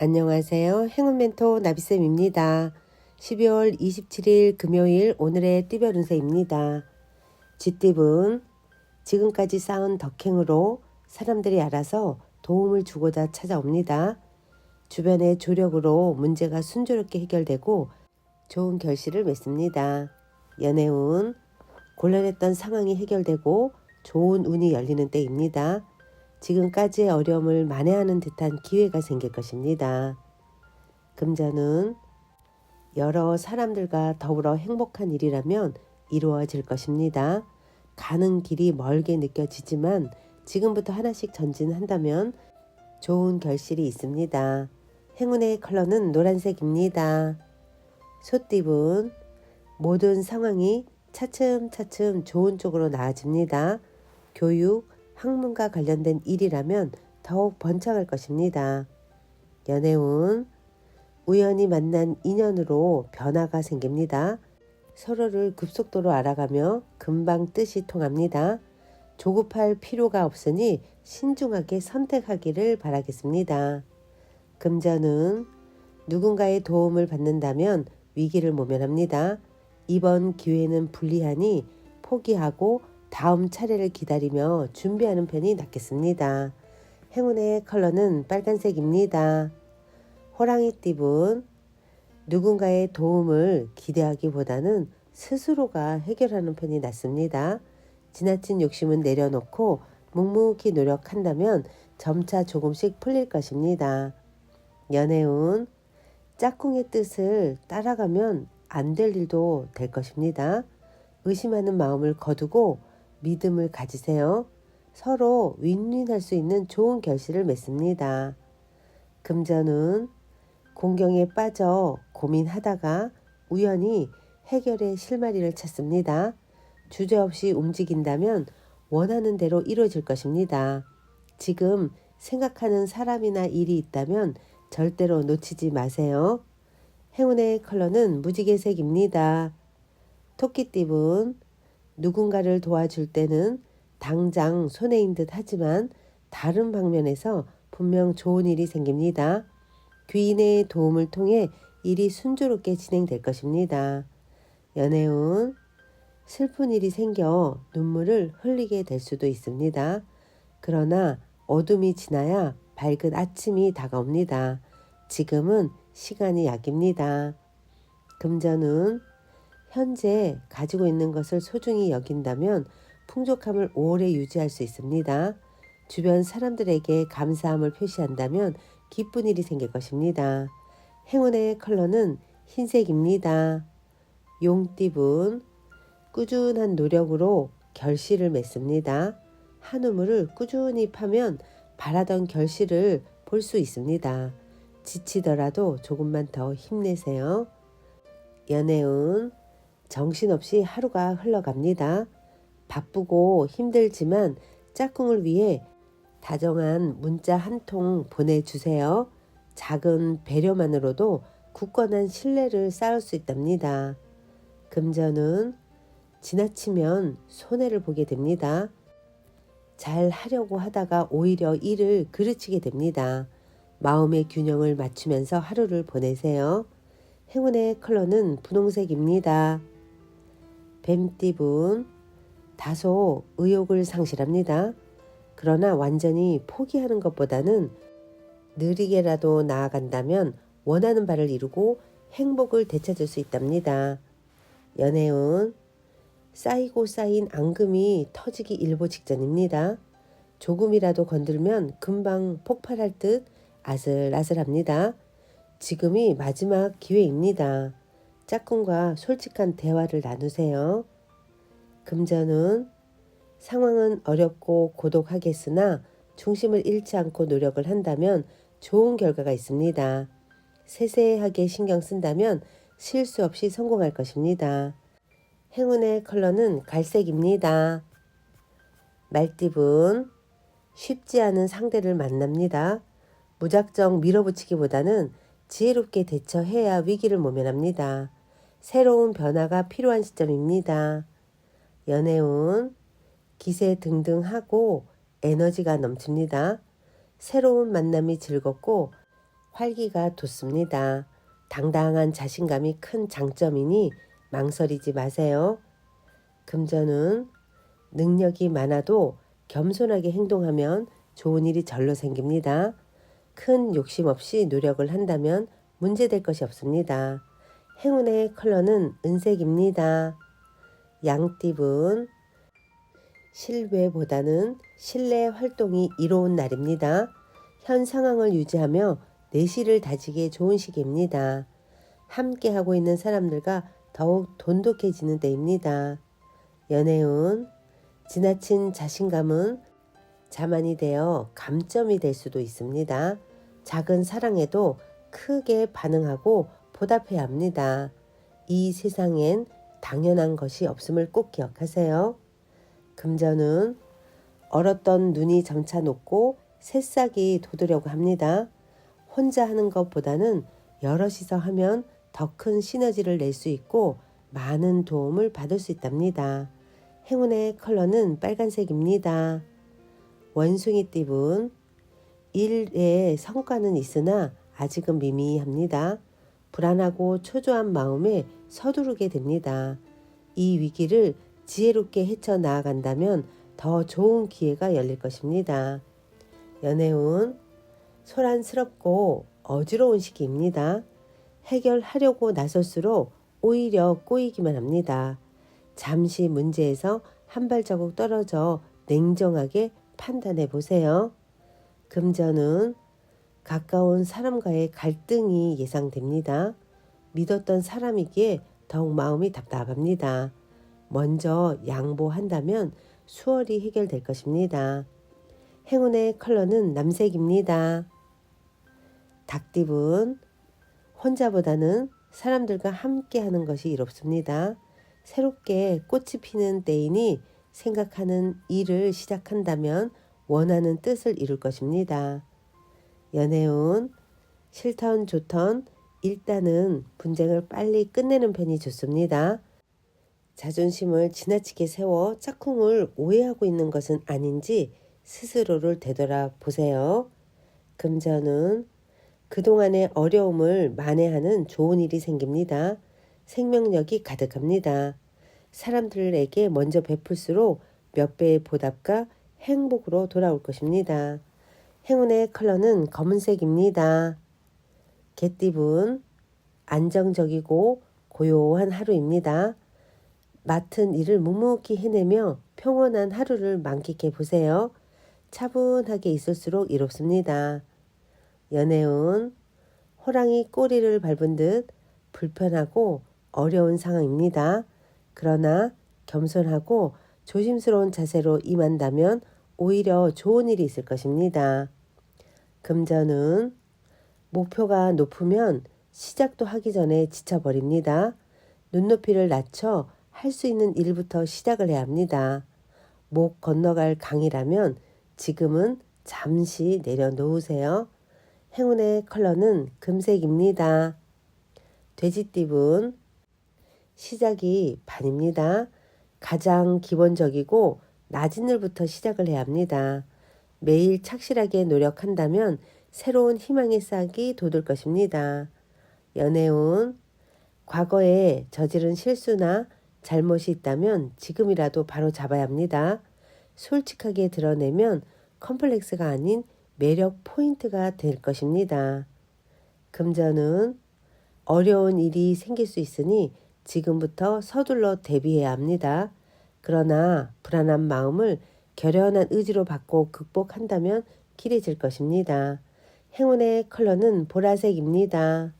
안녕하세요. 행운 멘토 나비쌤입니다. 12월 27일 금요일 오늘의 띠별 운세입니다. 쥐띠분, 지금까지 쌓은 덕행으로 사람들이 알아서 도움을 주고자 찾아옵니다. 주변의 조력으로 문제가 순조롭게 해결되고 좋은 결실을 맺습니다. 연애운, 곤란했던 상황이 해결되고 좋은 운이 열리는 때입니다. 지금까지의 어려움을 만회하는 듯한 기회가 생길 것입니다. 금전은 여러 사람들과 더불어 행복한 일이라면 이루어질 것입니다. 가는 길이 멀게 느껴지지만 지금부터 하나씩 전진한다면 좋은 결실이 있습니다. 행운의 컬러는 노란색입니다. 소띠분, 모든 상황이 차츰차츰 좋은 쪽으로 나아집니다. 교육, 학문과 관련된 일이라면 더욱 번창할 것입니다. 연애운, 우연히 만난 인연으로 변화가 생깁니다. 서로를 급속도로 알아가며 금방 뜻이 통합니다. 조급할 필요가 없으니 신중하게 선택하기를 바라겠습니다. 금전은 누군가의 도움을 받는다면 위기를 모면합니다. 이번 기회는 불리하니 포기하고 다음 차례를 기다리며 준비하는 편이 낫겠습니다. 행운의 컬러는 빨간색입니다. 호랑이띠분, 누군가의 도움을 기대하기보다는 스스로가 해결하는 편이 낫습니다. 지나친 욕심은 내려놓고 묵묵히 노력한다면 점차 조금씩 풀릴 것입니다. 연애운, 짝꿍의 뜻을 따라가면 안 될 일도 될 것입니다. 의심하는 마음을 거두고 믿음을 가지세요. 서로 윈윈할 수 있는 좋은 결실을 맺습니다. 금전은 공경에 빠져 고민하다가 우연히 해결의 실마리를 찾습니다. 주저없이 움직인다면 원하는 대로 이루어질 것입니다. 지금 생각하는 사람이나 일이 있다면 절대로 놓치지 마세요. 행운의 컬러는 무지개색입니다. 토끼띠분, 누군가를 도와줄 때는 당장 손해인 듯 하지만 다른 방면에서 분명 좋은 일이 생깁니다. 귀인의 도움을 통해 일이 순조롭게 진행될 것입니다. 연애운, 슬픈 일이 생겨 눈물을 흘리게 될 수도 있습니다. 그러나 어둠이 지나야 밝은 아침이 다가옵니다. 지금은 시간이 약입니다. 금전은 현재 가지고 있는 것을 소중히 여긴다면 풍족함을 오래 유지할 수 있습니다. 주변 사람들에게 감사함을 표시한다면 기쁜 일이 생길 것입니다. 행운의 컬러는 흰색입니다. 용띠분, 꾸준한 노력으로 결실을 맺습니다. 한 우물을 꾸준히 파면 바라던 결실을 볼 수 있습니다. 지치더라도 조금만 더 힘내세요. 연애운, 정신없이 하루가 흘러갑니다. 바쁘고 힘들지만 짝꿍을 위해 다정한 문자 한 통 보내주세요. 작은 배려만으로도 굳건한 신뢰를 쌓을 수 있답니다. 금전은 지나치면 손해를 보게 됩니다. 잘 하려고 하다가 오히려 일을 그르치게 됩니다. 마음의 균형을 맞추면서 하루를 보내세요. 행운의 컬러는 분홍색입니다. 뱀띠분, 다소 의욕을 상실합니다. 그러나 완전히 포기하는 것보다는 느리게라도 나아간다면 원하는 바를 이루고 행복을 되찾을 수 있답니다. 연애운, 쌓이고 쌓인 앙금이 터지기 일보 직전입니다. 조금이라도 건들면 금방 폭발할 듯 아슬아슬합니다. 지금이 마지막 기회입니다. 짝꿍과 솔직한 대화를 나누세요. 금전은 상황은 어렵고 고독하겠으나 중심을 잃지 않고 노력을 한다면 좋은 결과가 있습니다. 세세하게 신경 쓴다면 실수 없이 성공할 것입니다. 행운의 컬러는 갈색입니다. 말띠분, 쉽지 않은 상대를 만납니다. 무작정 밀어붙이기보다는 지혜롭게 대처해야 위기를 모면합니다. 새로운 변화가 필요한 시점입니다. 연애운, 기세등등하고 에너지가 넘칩니다. 새로운 만남이 즐겁고 활기가 돋습니다. 당당한 자신감이 큰 장점이니 망설이지 마세요. 금전은 능력이 많아도 겸손하게 행동하면 좋은 일이 절로 생깁니다. 큰 욕심 없이 노력을 한다면 문제될 것이 없습니다. 행운의 컬러는 은색입니다. 양띠분 실외보다는 실내 활동이 이로운 날입니다. 현 상황을 유지하며 내실을 다지기에 좋은 시기입니다. 함께하고 있는 사람들과 더욱 돈독해지는 때입니다. 연애운 지나친 자신감은 자만이 되어 감점이 될 수도 있습니다. 작은 사랑에도 크게 반응하고 보답해야 합니다. 이 세상엔 당연한 것이 없음을 꼭 기억하세요. 금전은 얼었던 눈이 점차 녹고 새싹이 돋으려고 합니다. 혼자 하는 것보다는 여럿이서 하면 더 큰 시너지를 낼 수 있고 많은 도움을 받을 수 있답니다. 행운의 컬러는 빨간색입니다. 원숭이띠분 일의 성과는 있으나 아직은 미미합니다. 불안하고 초조한 마음에 서두르게 됩니다. 이 위기를 지혜롭게 헤쳐나아간다면 더 좋은 기회가 열릴 것입니다. 연애운 소란스럽고 어지러운 시기입니다. 해결하려고 나설수록 오히려 꼬이기만 합니다. 잠시 문제에서 한 발자국 떨어져 냉정하게 판단해 보세요. 금전은 가까운 사람과의 갈등이 예상됩니다. 믿었던 사람이기에 더욱 마음이 답답합니다. 먼저 양보한다면 수월히 해결될 것입니다. 행운의 컬러는 남색입니다. 닭띠분 혼자보다는 사람들과 함께 하는 것이 이롭습니다. 새롭게 꽃이 피는 때이니 생각하는 일을 시작한다면 원하는 뜻을 이룰 것입니다. 연애운 싫던 좋던 일단은 분쟁을 빨리 끝내는 편이 좋습니다. 자존심을 지나치게 세워 짝꿍을 오해하고 있는 것은 아닌지 스스로를 되돌아보세요. 금전은 그동안의 어려움을 만회하는 좋은 일이 생깁니다. 생명력이 가득합니다. 사람들에게 먼저 베풀수록 몇 배의 보답과 행복으로 돌아올 것입니다. 행운의 컬러는 검은색입니다. 개띠분 안정적이고 고요한 하루입니다. 맡은 일을 묵묵히 해내며 평온한 하루를 만끽해 보세요. 차분하게 있을수록 이롭습니다. 연애운 호랑이 꼬리를 밟은 듯 불편하고 어려운 상황입니다. 그러나 겸손하고 조심스러운 자세로 임한다면 오히려 좋은 일이 있을 것입니다. 금전은 목표가 높으면 시작도 하기 전에 지쳐버립니다. 눈높이를 낮춰 할 수 있는 일부터 시작을 해야 합니다. 목 건너갈 강이라면 지금은 잠시 내려놓으세요. 행운의 컬러는 금색입니다. 돼지띠분 시작이 반입니다. 가장 기본적이고 낮은 일부터 시작을 해야 합니다. 매일 착실하게 노력한다면 새로운 희망의 싹이 돋을 것입니다. 연애운 과거에 저지른 실수나 잘못이 있다면 지금이라도 바로 잡아야 합니다. 솔직하게 드러내면 컴플렉스가 아닌 매력 포인트가 될 것입니다. 금전은 어려운 일이 생길 수 있으니 지금부터 서둘러 대비해야 합니다. 그러나 불안한 마음을 결연한 의지로 바꿔 극복한다면 길해질 것입니다. 행운의 컬러는 보라색입니다.